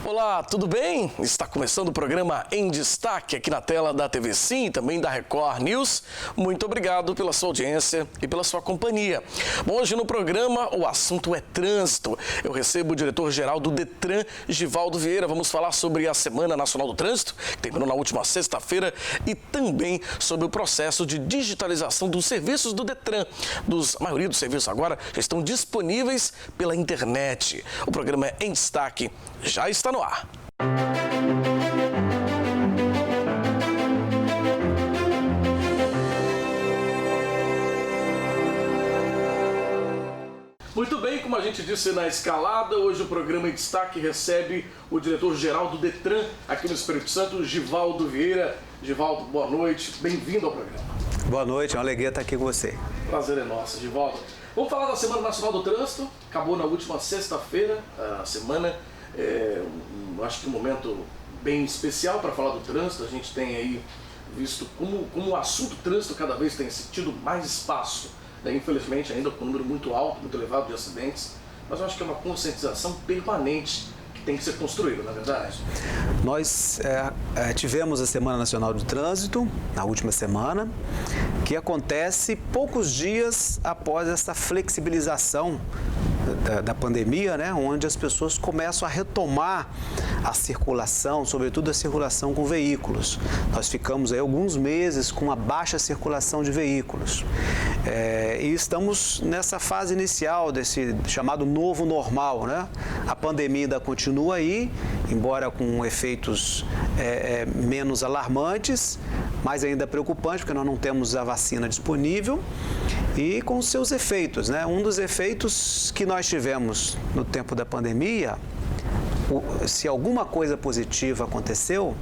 Olá, tudo bem? Está começando o programa Em Destaque aqui na tela da TV Sim e também da Record News. Muito obrigado pela sua audiência e pela sua companhia. Bom, hoje no programa o assunto é trânsito. Eu recebo o diretor-geral do Detran, Givaldo Vieira. Vamos falar sobre a Semana Nacional do Trânsito, que terminou na última sexta-feira, e também sobre o processo de digitalização dos serviços do Detran. A maioria dos serviços agora já estão disponíveis pela internet. O programa Em Destaque já está no ar. Muito bem, como a gente disse na escalada, hoje o programa Em Destaque recebe o diretor-geral do Detran aqui no Espírito Santo, Givaldo Vieira. Givaldo, boa noite, bem-vindo ao programa. Boa noite, é uma alegria estar aqui com você. Prazer é nosso, Givaldo. Vamos falar da Semana Nacional do Trânsito, acabou na última sexta-feira a semana. Acho que um momento bem especial para falar do trânsito. A gente tem aí visto como o assunto trânsito cada vez tem tido mais espaço, né? Infelizmente ainda com um número muito alto, muito elevado de acidentes, mas eu acho que é uma conscientização permanente que tem que ser construída, na verdade. Nós tivemos a Semana Nacional do Trânsito na última semana, que acontece poucos dias após essa flexibilização da pandemia, né, onde as pessoas começam a retomar a circulação, sobretudo a circulação com veículos. Nós ficamos aí alguns meses com uma baixa circulação de veículos. E estamos nessa fase inicial desse chamado novo normal, né? A pandemia ainda continua aí, embora com efeitos menos alarmantes, mas ainda preocupante, porque nós não temos a vacina disponível, e com os seus efeitos, né? Um dos efeitos que nós tivemos no tempo da pandemia, se alguma coisa positiva aconteceu,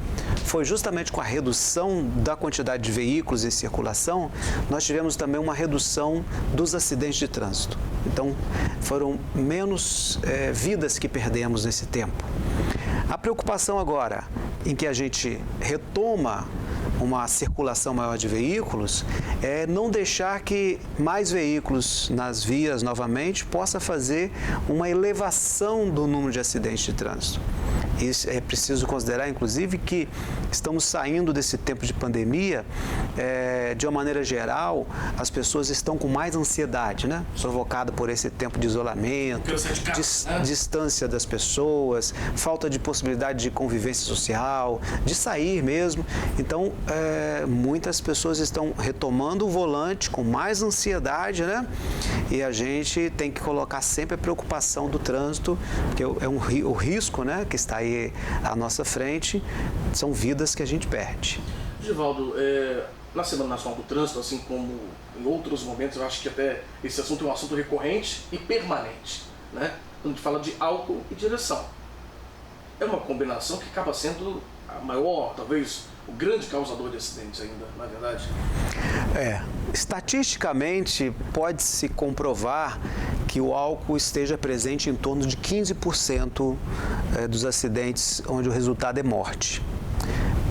foi justamente com a redução da quantidade de veículos em circulação. Nós tivemos também uma redução dos acidentes de trânsito. Então, foram menos vidas que perdemos nesse tempo. A preocupação agora, em que a gente retoma uma circulação maior de veículos, é não deixar que mais veículos nas vias novamente possa fazer uma elevação do número de acidentes de trânsito. Isso é preciso considerar, inclusive, que estamos saindo desse tempo de pandemia, de uma maneira geral, as pessoas estão com mais ansiedade, né? Provocada por esse tempo de isolamento, distância das pessoas, falta de possibilidade de convivência social, de sair mesmo. Então, muitas pessoas estão retomando o volante com mais ansiedade, né? E a gente tem que colocar sempre a preocupação do trânsito, porque o risco, né, que está aí à nossa frente, são vidas que a gente perde. Givaldo, na Semana Nacional do Trânsito, assim como em outros momentos, eu acho que até esse assunto é um assunto recorrente e permanente, né? Quando a gente fala de álcool e direção. É uma combinação que acaba sendo a maior, talvez, o grande causador de acidentes ainda, na verdade. Estatisticamente, pode-se comprovar que o álcool esteja presente em torno de 15% dos acidentes onde o resultado é morte.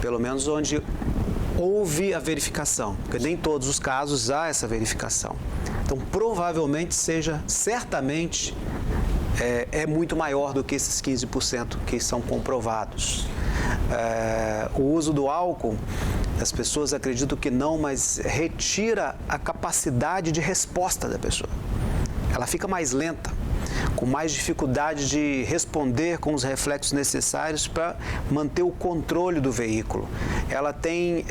Pelo menos onde houve a verificação, porque nem em todos os casos há essa verificação. Então, provavelmente certamente, é muito maior do que esses 15% que são comprovados. O uso do álcool, as pessoas acreditam que não, mas retira a capacidade de resposta da pessoa. Ela fica mais lenta, com mais dificuldade de responder com os reflexos necessários para manter o controle do veículo. Ela tem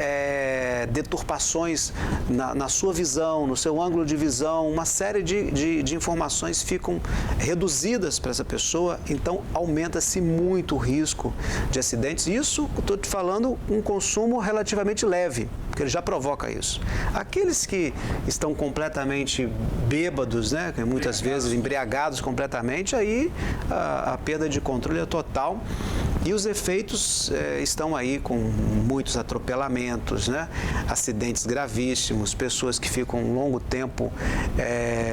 deturpações na sua visão, no seu ângulo de visão, uma série de informações ficam reduzidas para essa pessoa, então aumenta-se muito o risco de acidentes. Isso, estou te falando, um consumo relativamente leve, porque ele já provoca isso. Aqueles que estão completamente bêbados, né, muitas vezes embriagados completamente, aí a perda de controle é total. E os efeitos estão aí com muitos atropelamentos, né? Acidentes gravíssimos, pessoas que ficam um longo tempo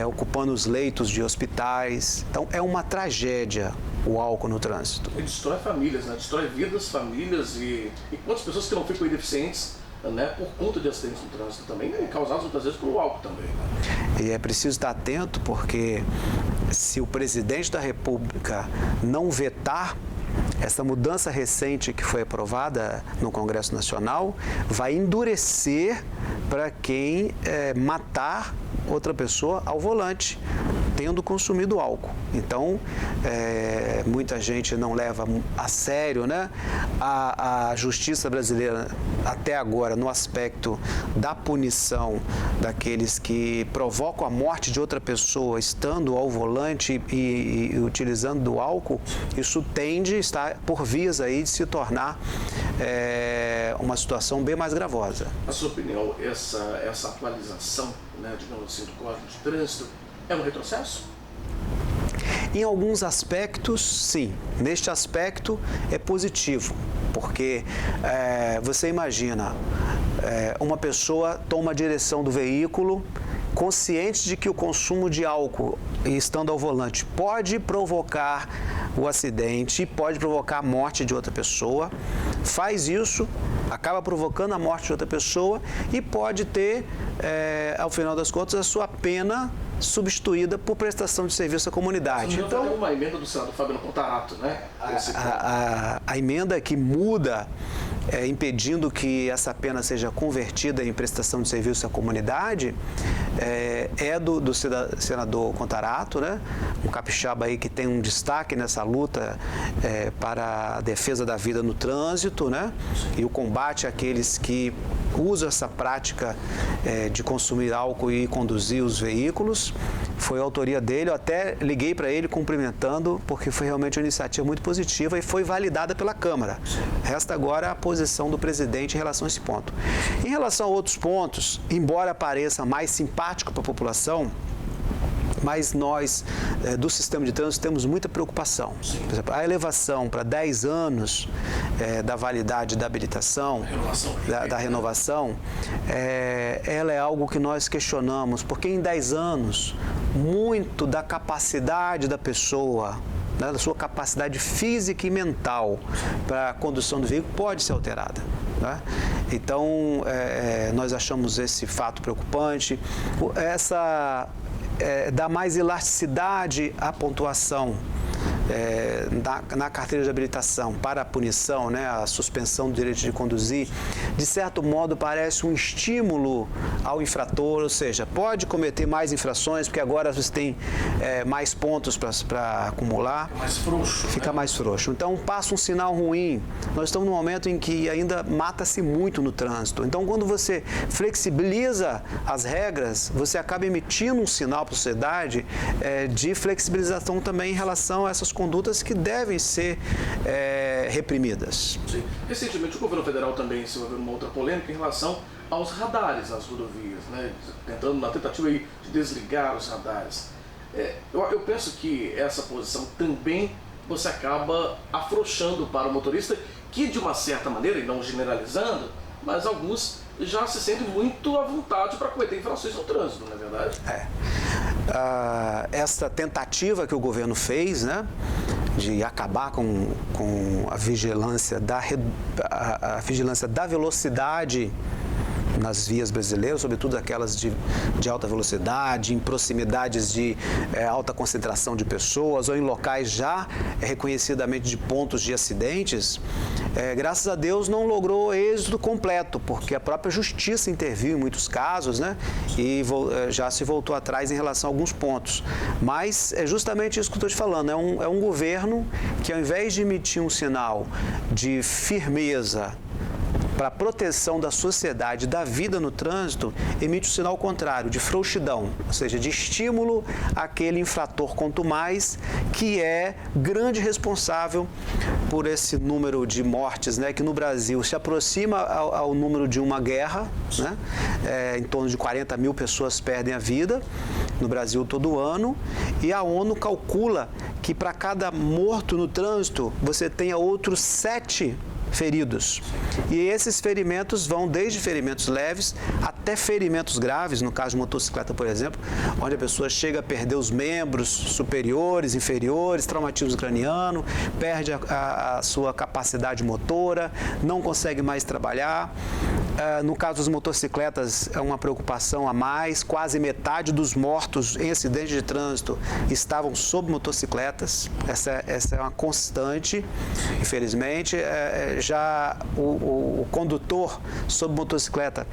ocupando os leitos de hospitais. Então, é uma tragédia o álcool no trânsito. Ele destrói famílias, né? Destrói vidas, famílias e quantas pessoas que não ficam deficientes, né, por conta de acidentes no trânsito também, causados muitas vezes pelo álcool também, né? E é preciso estar atento, porque se o presidente da República não vetar essa mudança recente que foi aprovada no Congresso Nacional vai endurecer para quem matar outra pessoa ao volante, tendo consumido álcool. Então, muita gente não leva a sério, né, a justiça brasileira até agora no aspecto da punição daqueles que provocam a morte de outra pessoa estando ao volante e utilizando do álcool. Isso tende a estar por vias aí de se tornar uma situação bem mais gravosa. Na sua opinião, essa atualização, né, digamos assim, do Código de Trânsito é um retrocesso? Em alguns aspectos, sim. Neste aspecto é positivo, porque você imagina, uma pessoa toma a direção do veículo consciente de que o consumo de álcool e estando ao volante pode provocar o acidente, pode provocar a morte de outra pessoa, faz isso, acaba provocando a morte de outra pessoa e pode ter, ao final das contas, a sua pena substituída por prestação de serviço à comunidade. Então, tem uma emenda do senador Fabiano Contarato, né? A emenda que muda, impedindo que essa pena seja convertida em prestação de serviço à comunidade, é do senador Contarato, né? Um capixaba aí que tem um destaque nessa luta para a defesa da vida no trânsito, né? E o combate àqueles que usam essa prática de consumir álcool e conduzir os veículos. Foi a autoria dele, eu até liguei para ele cumprimentando, porque foi realmente uma iniciativa muito positiva e foi validada pela Câmara. Resta agora a posição do presidente em relação a esse ponto. Em relação a outros pontos, embora pareça mais simpático para a população, mas nós, do sistema de trânsito, temos muita preocupação. Por exemplo, a elevação para 10 anos da validade da habilitação, da renovação, ela é algo que nós questionamos, porque em 10 anos, muito da capacidade da pessoa, da sua capacidade física e mental para a condução do veículo pode ser alterada. Né? Então, nós achamos esse fato preocupante. Dá mais elasticidade à pontuação na carteira de habilitação para a punição, né, a suspensão do direito de conduzir, de certo modo parece um estímulo ao infrator, ou seja, pode cometer mais infrações, porque agora você tem mais pontos para acumular. Mais frouxo. Fica mais frouxo. Então passa um sinal ruim. Nós estamos num momento em que ainda mata-se muito no trânsito. Então quando você flexibiliza as regras, você acaba emitindo um sinal para a sociedade de flexibilização também em relação a essas condutas que devem ser reprimidas. Sim. Recentemente o governo federal também se envolveu numa outra polêmica em relação aos radares nas rodovias, né? Tentando uma tentativa aí de desligar os radares. Eu penso que essa posição também você acaba afrouxando para o motorista, que de uma certa maneira, e não generalizando, mas alguns já se sentem muito à vontade para cometer infrações no trânsito, não é verdade? Essa tentativa que o governo fez, né, de acabar com a vigilância da velocidade nas vias brasileiras, sobretudo aquelas de alta velocidade, em proximidades de alta concentração de pessoas ou em locais já reconhecidamente de pontos de acidentes, graças a Deus não logrou êxito completo, porque a própria justiça interviu em muitos casos, né, e já se voltou atrás em relação a alguns pontos. Mas é justamente isso que eu estou te falando, é um governo que, ao invés de emitir um sinal de firmeza para a proteção da sociedade, da vida no trânsito, emite o sinal contrário, de frouxidão, ou seja, de estímulo àquele infrator quanto mais, que é grande responsável por esse número de mortes, né, que no Brasil se aproxima ao número de uma guerra, né, em torno de 40 mil pessoas perdem a vida no Brasil todo ano, e a ONU calcula que para cada morto no trânsito, você tenha outros 7 feridos. E esses ferimentos vão desde ferimentos leves até ferimentos graves, no caso de motocicleta, por exemplo, onde a pessoa chega a perder os membros superiores, inferiores, traumatismo craniano, perde a sua capacidade motora, não consegue mais trabalhar. No caso das motocicletas, é uma preocupação a mais. Quase metade dos mortos em acidentes de trânsito estavam sob motocicletas. Essa é uma constante, infelizmente. Já o condutor sob motocicleta,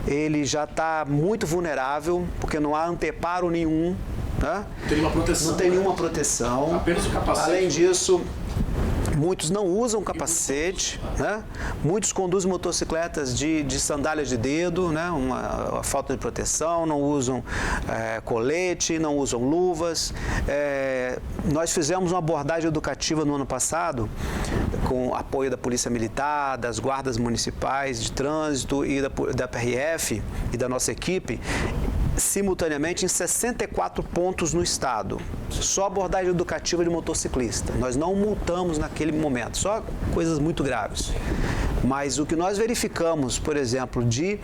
ele já está muito vulnerável, porque não há anteparo nenhum. Né? Não tem nenhuma proteção. Apenas o capacete. Além disso, muitos não usam capacete, né? Muitos conduzem motocicletas de sandálias de dedo, né? Uma falta de proteção, não usam colete, não usam luvas. Nós fizemos uma abordagem educativa no ano passado, com apoio da Polícia Militar, das guardas municipais de trânsito e da PRF e da nossa equipe, simultaneamente em 64 pontos no estado. Só abordagem educativa de motociclista. Nós não multamos naquele momento, só coisas muito graves. Mas o que nós verificamos, por exemplo, de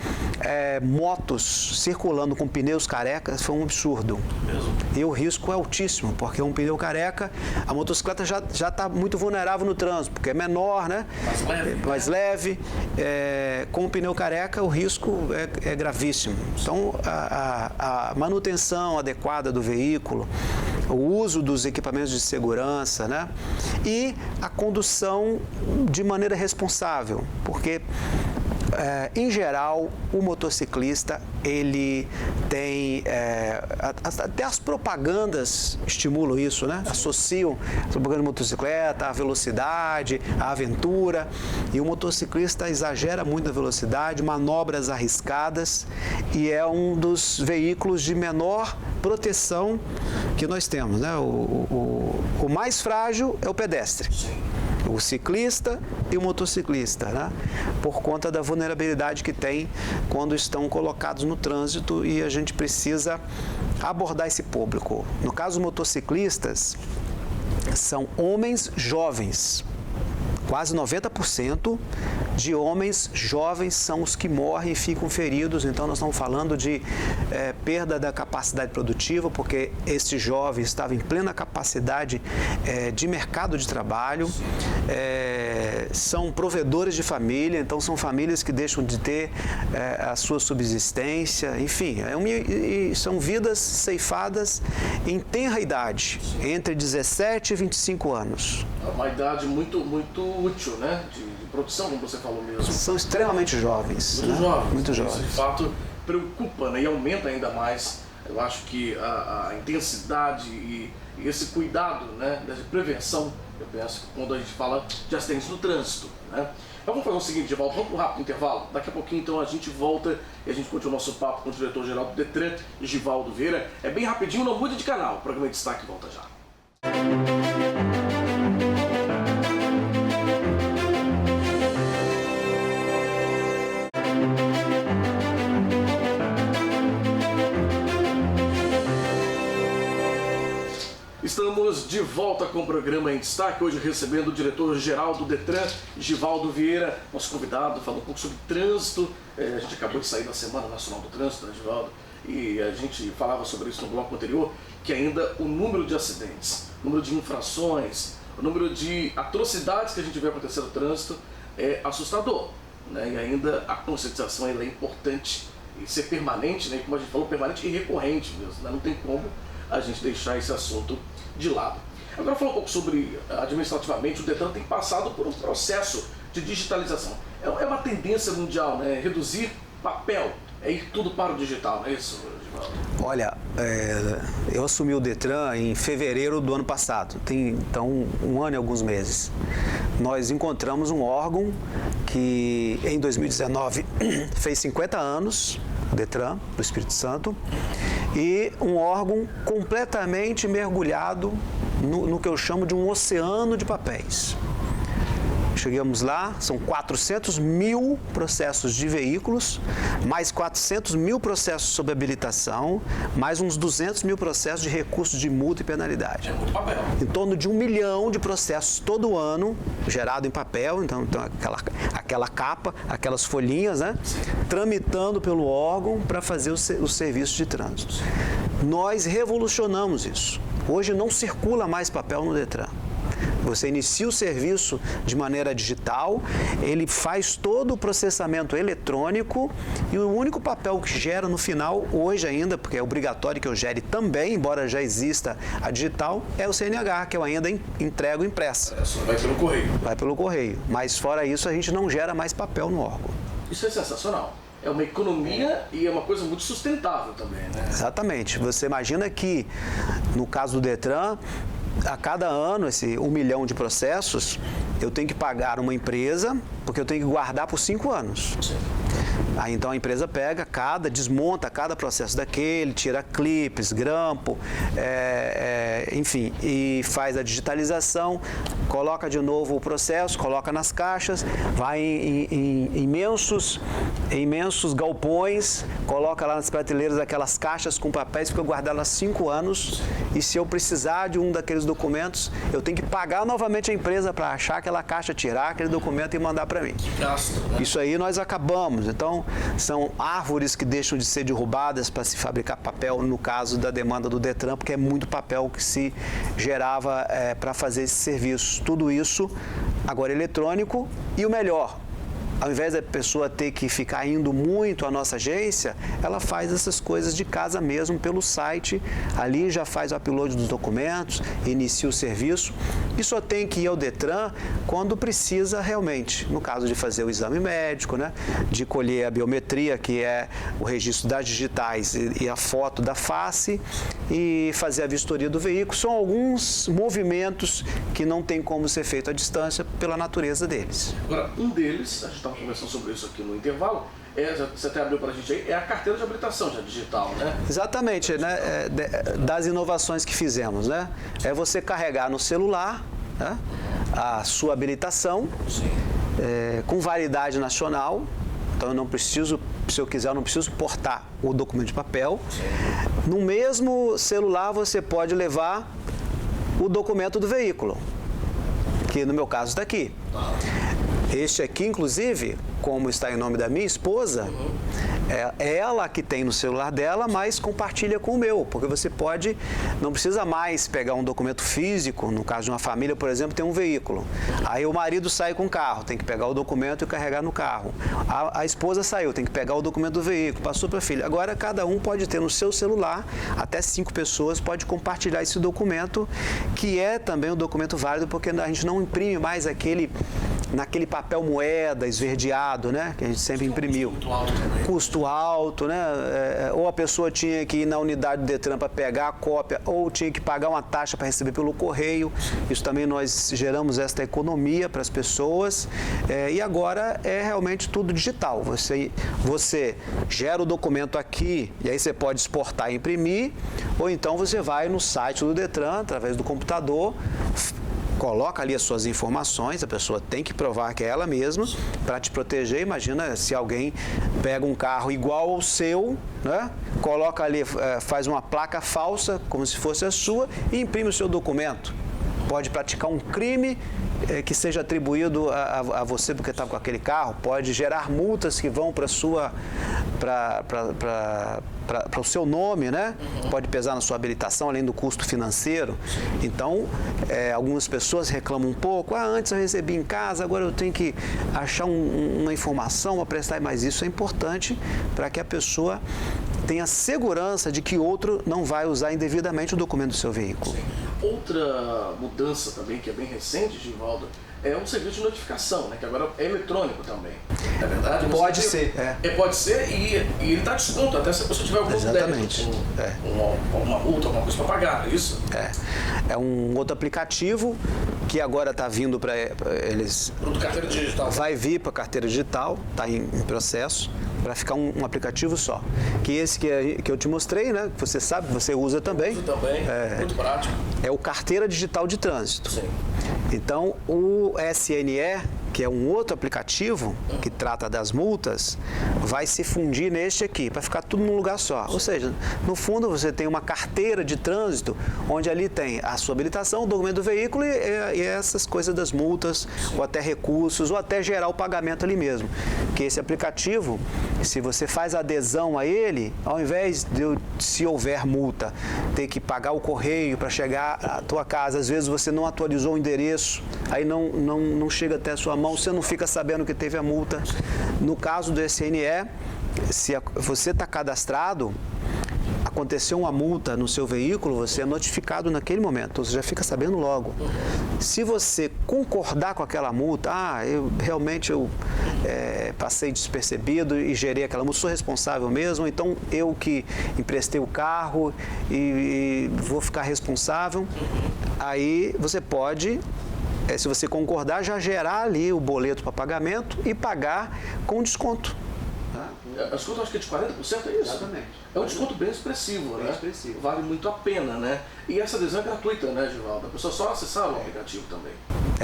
motos circulando com pneus carecas foi um absurdo. E o risco é altíssimo, porque um pneu careca, a motocicleta já está muito vulnerável no trânsito, porque é menor, né? Mais leve. Com o pneu careca, o risco é gravíssimo. Então, a manutenção adequada do veículo, o uso dos equipamentos de segurança, né? E a condução de maneira responsável, porque, em geral, o motociclista, ele tem, até as propagandas estimulam isso, né? Associam a propaganda de motocicleta à velocidade, à aventura, e o motociclista exagera muito na velocidade, manobras arriscadas, e é um dos veículos de menor proteção que nós temos, né? O mais frágil é o pedestre. O ciclista e o motociclista, né? Por conta da vulnerabilidade que tem quando estão colocados no trânsito, e a gente precisa abordar esse público. No caso, os motociclistas são homens jovens. Quase 90% de homens jovens são os que morrem e ficam feridos. Então, nós estamos falando de perda da capacidade produtiva, porque esses jovens estavam em plena capacidade de mercado de trabalho, são provedores de família, então são famílias que deixam de ter a sua subsistência, enfim, são vidas ceifadas em tenra idade, entre 17 e 25 anos. Uma idade muito útil, né? De produção, como você falou mesmo. São extremamente jovens. Muito jovens. Muito jovens. Isso, de fato, preocupa, né? E aumenta ainda mais, eu acho que a intensidade e esse cuidado, né? Dessa prevenção, eu penso, quando a gente fala de acidentes no trânsito, né? Então vamos fazer o seguinte, Givaldo, vamos para um rápido intervalo. Daqui a pouquinho, então, a gente volta e a gente continua o nosso papo com o diretor-geral do Detran, Givaldo Vieira. É bem rapidinho, não mude de canal. O programa de destaque volta já. Estamos de volta com o programa em destaque, hoje recebendo o diretor-geral do Detran, Givaldo Vieira, nosso convidado, falando um pouco sobre trânsito. A gente acabou de sair da Semana Nacional do Trânsito, né, Givaldo? E a gente falava sobre isso no bloco anterior, que ainda o número de acidentes, o número de infrações, o número de atrocidades que a gente vê acontecer no trânsito é assustador, né? E ainda a conscientização ela é importante e ser permanente, né? Como a gente falou, permanente e recorrente mesmo, né? Não tem como a gente deixar esse assunto de lado. Agora, falar um pouco sobre, administrativamente, o Detran tem passado por um processo de digitalização. É uma tendência mundial, né? Reduzir papel, ir tudo para o digital, não é isso, Givaldo? Olha, eu assumi o Detran em fevereiro do ano passado, tem então 1 ano e alguns meses. Nós encontramos um órgão que em 2019 fez 50 anos, o Detran, do Espírito Santo, e um órgão completamente mergulhado no que eu chamo de um oceano de papéis. Chegamos lá, são 400 mil processos de veículos, mais 400 mil processos sobre habilitação, mais uns 200 mil processos de recursos de multa e penalidade. É muito papel. Em torno de 1 milhão de processos todo ano, gerado em papel, então aquela capa, aquelas folhinhas, né? Tramitando pelo órgão para fazer os serviços de trânsito. Nós revolucionamos isso. Hoje não circula mais papel no Detran. Você inicia o serviço de maneira digital, ele faz todo o processamento eletrônico e o único papel que gera no final, hoje ainda, porque é obrigatório que eu gere também, embora já exista a digital, é o CNH, que eu ainda entrego impressa. Vai pelo correio. Vai pelo correio. Mas fora isso, a gente não gera mais papel no órgão. Isso é sensacional. É uma economia e é uma coisa muito sustentável também, né? Exatamente. Você imagina que, no caso do Detran, a cada ano, esse 1 milhão de processos, eu tenho que pagar uma empresa, porque eu tenho que guardar por 5 anos. Sim. Aí então a empresa pega desmonta cada processo daquele, tira clipes, grampo, enfim, e faz a digitalização, coloca de novo o processo, coloca nas caixas, vai em imensos galpões, coloca lá nas prateleiras aquelas caixas com papéis, fica guardado lá 5 anos, e se eu precisar de um daqueles documentos, eu tenho que pagar novamente a empresa para achar aquela caixa, tirar aquele documento e mandar para mim. Gasto, né? Isso aí nós acabamos. Então, são árvores que deixam de ser derrubadas para se fabricar papel, no caso da demanda do Detran, porque é muito papel que se gerava para fazer esse serviço. Tudo isso agora eletrônico e o melhor, ao invés da pessoa ter que ficar indo muito à nossa agência, ela faz essas coisas de casa mesmo, pelo site, ali já faz o upload dos documentos, inicia o serviço e só tem que ir ao Detran quando precisa realmente, no caso de fazer o exame médico, né, de colher a biometria, que é o registro das digitais e a foto da face, e fazer a vistoria do veículo. São alguns movimentos que não tem como ser feito à distância pela natureza deles. Agora, um deles, a gente estava conversando sobre isso aqui no intervalo, você até abriu para a gente aí, é a carteira de habilitação já digital, né? Exatamente, né? Das inovações que fizemos, né? É você carregar no celular, né, a sua habilitação, com validade nacional. Então eu não preciso, se eu quiser, eu não preciso portar o documento de papel. Sim. No mesmo celular você pode levar o documento do veículo, que no meu caso está aqui. Este aqui, inclusive, como está em nome da minha esposa, é ela que tem no celular dela, mas compartilha com o meu, porque você não precisa mais pegar um documento físico, no caso de uma família, por exemplo, tem um veículo. Aí o marido sai com o carro, tem que pegar o documento e carregar no carro. A esposa saiu, tem que pegar o documento do veículo, passou para a filha. Agora, cada um pode ter no seu celular, até 5 pessoas, pode compartilhar esse documento, que é também um documento válido, porque a gente não imprime mais naquele papel moeda esverdeado, né, que a gente sempre imprimiu. Custo alto, né? Ou a pessoa tinha que ir na unidade do Detran para pegar a cópia, ou tinha que pagar uma taxa para receber pelo correio. Isso também nós geramos esta economia para as pessoas. E agora é realmente tudo digital. Você gera o documento aqui e aí você pode exportar e imprimir, ou então você vai no site do Detran, através do computador, coloca ali as suas informações, a pessoa tem que provar que é ela mesma para te proteger. Imagina se alguém pega um carro igual ao seu, né? Coloca ali, faz uma placa falsa, como se fosse a sua, e imprime o seu documento. Pode praticar um crime que seja atribuído a você porque estava com aquele carro, pode gerar multas que vão para o seu nome, né? Pode pesar na sua habilitação, além do custo financeiro. Então, algumas pessoas reclamam um pouco, antes eu recebi em casa, agora eu tenho que achar uma informação para prestar, mas isso é importante para que a pessoa tenha segurança de que outro não vai usar indevidamente o documento do seu veículo. Sim. Outra mudança também, que é bem recente, Givaldo, é um serviço de notificação, né, que agora é eletrônico também. É verdade? Pode ser. Pode ser e ele dá desconto, até se a pessoa tiver algum Exatamente. uma multa, alguma coisa para pagar, é isso? É um outro aplicativo que agora está vindo para eles. Para carteira digital. Vai vir para a carteira digital, está em processo, para ficar um aplicativo só. Que esse que eu te mostrei, né? Que você sabe, você usa também. Uso também, muito prático. É o Carteira Digital de Trânsito. Sim. Então, o SNE, que é um outro aplicativo que trata das multas, vai se fundir neste aqui, para ficar tudo num lugar só. Ou seja, no fundo você tem uma carteira de trânsito, onde ali tem a sua habilitação, o documento do veículo e essas coisas das multas, ou até recursos, ou até gerar o pagamento ali mesmo. Que esse aplicativo, se você faz adesão a ele, ao invés de, se houver multa, ter que pagar o correio para chegar à tua casa, às vezes você não atualizou o endereço, aí não chega até a sua mão, você não fica sabendo que teve a multa. No caso do SNE, se você está cadastrado, aconteceu uma multa no seu veículo, você é notificado naquele momento, você já fica sabendo logo. Se você concordar com aquela multa, eu realmente passei despercebido e gerei aquela multa, sou responsável mesmo, então eu que emprestei o carro e vou ficar responsável, aí você pode, se você concordar, já gerar ali o boleto para pagamento e pagar com desconto. O desconto acho que é de 40%, é isso? Exatamente. É um desconto bem expressivo, né? Expressivo. Vale muito a pena, né? E essa adesão é gratuita, né, Givaldo? A pessoa só acessar o aplicativo também.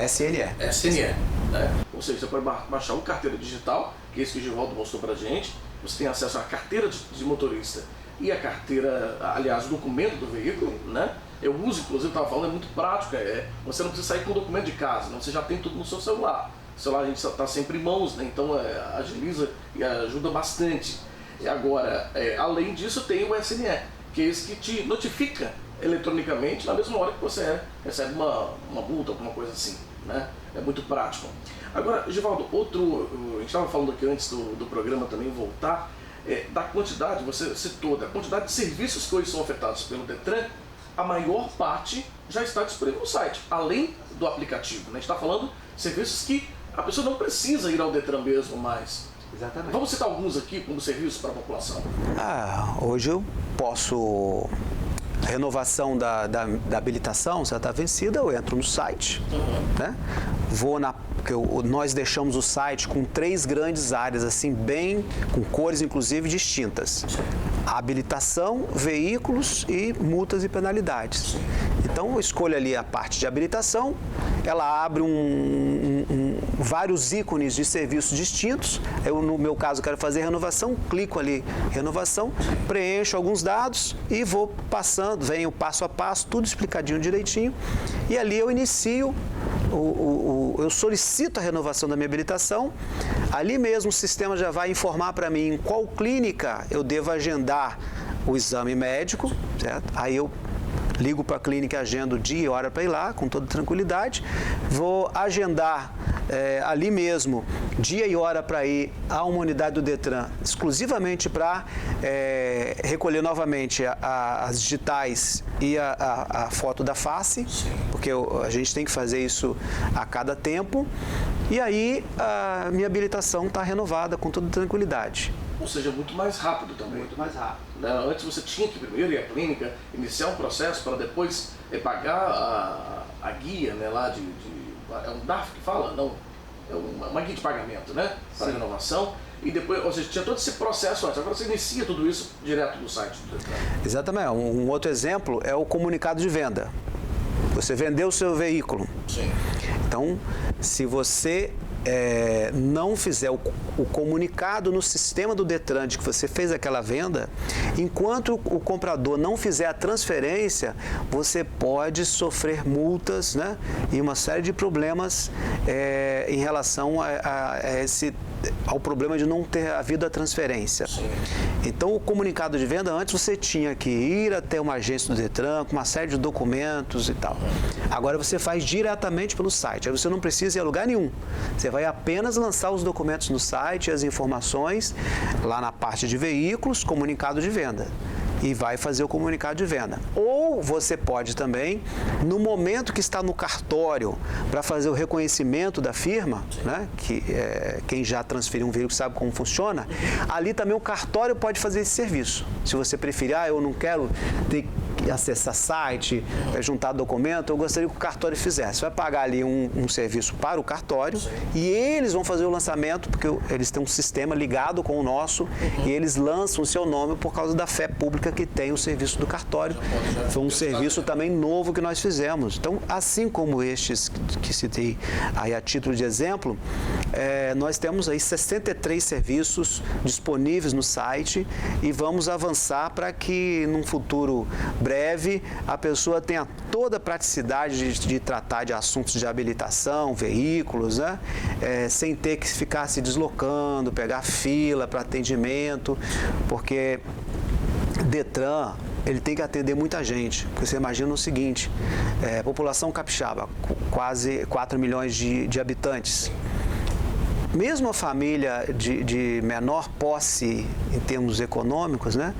SNE. SNE, né? Ou seja, você pode baixar uma carteira digital, que é esse que o Givaldo mostrou pra gente. Você tem acesso à carteira de motorista e a carteira, aliás, o documento do veículo, né? Eu uso, inclusive, estava falando, é muito prático. Você não precisa sair com o documento de casa, né? Você já tem tudo no seu celular. O celular a gente está sempre em mãos, né? Então agiliza e ajuda bastante. E agora, além disso, tem o SNE, que é esse que te notifica eletronicamente na mesma hora que você recebe uma multa, alguma coisa assim, né? É muito prático. Agora, Givaldo, a gente estava falando aqui antes do programa também voltar, da quantidade, você citou, da quantidade de serviços que hoje são ofertados pelo Detran, a maior parte já está disponível no site, além do aplicativo, né? A gente está falando de serviços que a pessoa não precisa ir ao Detran mesmo mais. Exatamente. Vamos citar alguns aqui como serviços para a população. Hoje eu posso... A renovação da habilitação, se ela está vencida, eu entro no site, né? Nós deixamos o site com 3 grandes áreas, assim, bem, com cores inclusive distintas. A habilitação, veículos e multas e penalidades. Então eu escolho ali a parte de habilitação, ela abre vários ícones de serviços distintos. Eu, no meu caso, quero fazer renovação, clico ali, renovação, preencho alguns dados e vou passando, vem o passo a passo, tudo explicadinho direitinho. E ali eu inicio, eu solicito a renovação da minha habilitação. Ali mesmo o sistema já vai informar para mim em qual clínica eu devo agendar o exame médico, certo? Aí eu ligo para a clínica, agendo dia e hora para ir lá, com toda tranquilidade. Vou agendar ali mesmo, dia e hora para ir a uma unidade do Detran, exclusivamente para recolher novamente as digitais e a foto da face, porque a gente tem que fazer isso a cada tempo. E aí a minha habilitação está renovada com toda tranquilidade. Ou seja, muito mais rápido também. Muito mais rápido. Antes você tinha que primeiro ir à clínica, iniciar um processo para depois pagar a guia, né, lá é um DAF que fala? Não, é uma guia de pagamento, né, para a renovação. E depois, ou seja, tinha todo esse processo antes. Agora você inicia tudo isso direto no site. Exatamente. Um outro exemplo é o comunicado de venda. Você vendeu o seu veículo. Sim. Então, se você não fizer o comunicado no sistema do Detran de que você fez aquela venda, enquanto o comprador não fizer a transferência, você pode sofrer multas, né? E uma série de problemas em relação ao problema de não ter havido a transferência. Sim. Então, o comunicado de venda, antes você tinha que ir até uma agência do Detran com uma série de documentos e tal. Agora você faz diretamente pelo site, aí você não precisa ir a lugar nenhum. Você vai apenas lançar os documentos no site, as informações, lá na parte de veículos, comunicado de venda. E vai fazer o comunicado de venda. Ou você pode também, no momento que está no cartório, para fazer o reconhecimento da firma, né, que quem já transferiu um veículo sabe como funciona, ali também o cartório pode fazer esse serviço. Se você preferir, eu não quero ter acessar site, juntar documento, eu gostaria que o cartório fizesse. Você vai pagar ali um serviço para o cartório e eles vão fazer o lançamento, porque eles têm um sistema ligado com o nosso e eles lançam o seu nome por causa da fé pública que tem o serviço do cartório. Foi um serviço também novo que nós fizemos. Então, assim como estes que citei aí a título de exemplo, nós temos aí 63 serviços disponíveis no site e vamos avançar para que num futuro breve a pessoa tenha toda a praticidade de tratar de assuntos de habilitação, veículos, né? Sem ter que ficar se deslocando, pegar fila para atendimento, porque Detran, ele tem que atender muita gente, porque você imagina o seguinte, população capixaba, quase 4 milhões de habitantes. Mesmo a família de menor posse em termos econômicos, né?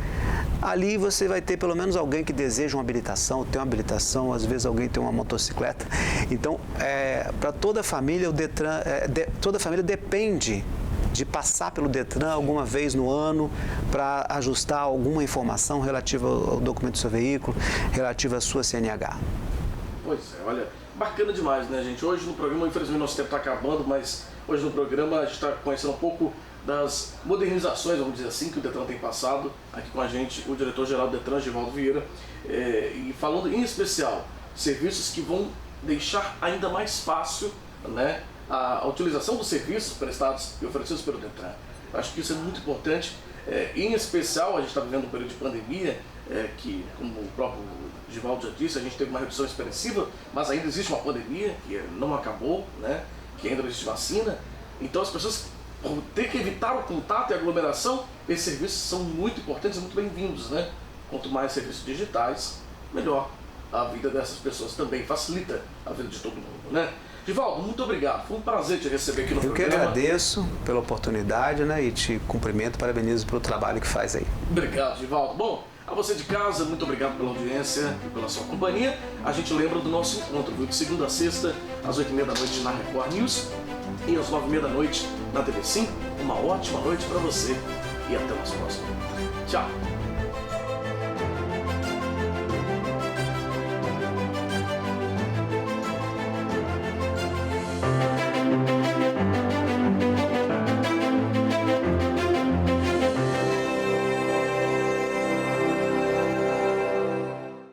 Ali você vai ter pelo menos alguém que deseja uma habilitação, tem uma habilitação, às vezes alguém tem uma motocicleta. Então, para toda a família, o Detran, toda a família depende de passar pelo Detran alguma vez no ano para ajustar alguma informação relativa ao documento do seu veículo, relativa à sua CNH. Pois é, olha, bacana demais, né, gente? Hoje no programa, infelizmente nosso tempo está acabando, mas hoje no programa a gente está conhecendo um pouco das modernizações, vamos dizer assim, que o Detran tem passado. Aqui com a gente o diretor-geral do Detran, Givaldo Vieira, e falando em especial, serviços que vão deixar ainda mais fácil, né, a utilização dos serviços prestados e oferecidos pelo Detran. Acho que isso é muito importante, em especial a gente está vivendo um período de pandemia, que, como o próprio Givaldo já disse, a gente teve uma redução expressiva, mas ainda existe uma pandemia que não acabou, né, que ainda não existe vacina. Então as pessoas vão ter que evitar o contato e a aglomeração. Esses serviços são muito importantes e muito bem-vindos, né? Quanto mais serviços digitais, melhor a vida dessas pessoas também, facilita a vida de todo mundo, né? Givaldo, muito obrigado. Foi um prazer te receber aqui no programa. Eu que agradeço pela oportunidade, né? E te cumprimento, parabenizo pelo trabalho que faz aí. Obrigado, Givaldo. Bom, a você de casa, muito obrigado pela audiência e pela sua companhia. A gente lembra do nosso encontro, viu? De segunda a sexta, às 8h30 da noite na Record News e às 9h30 da noite na TV Sim. Uma ótima noite para você e até o nosso próximo. Tchau!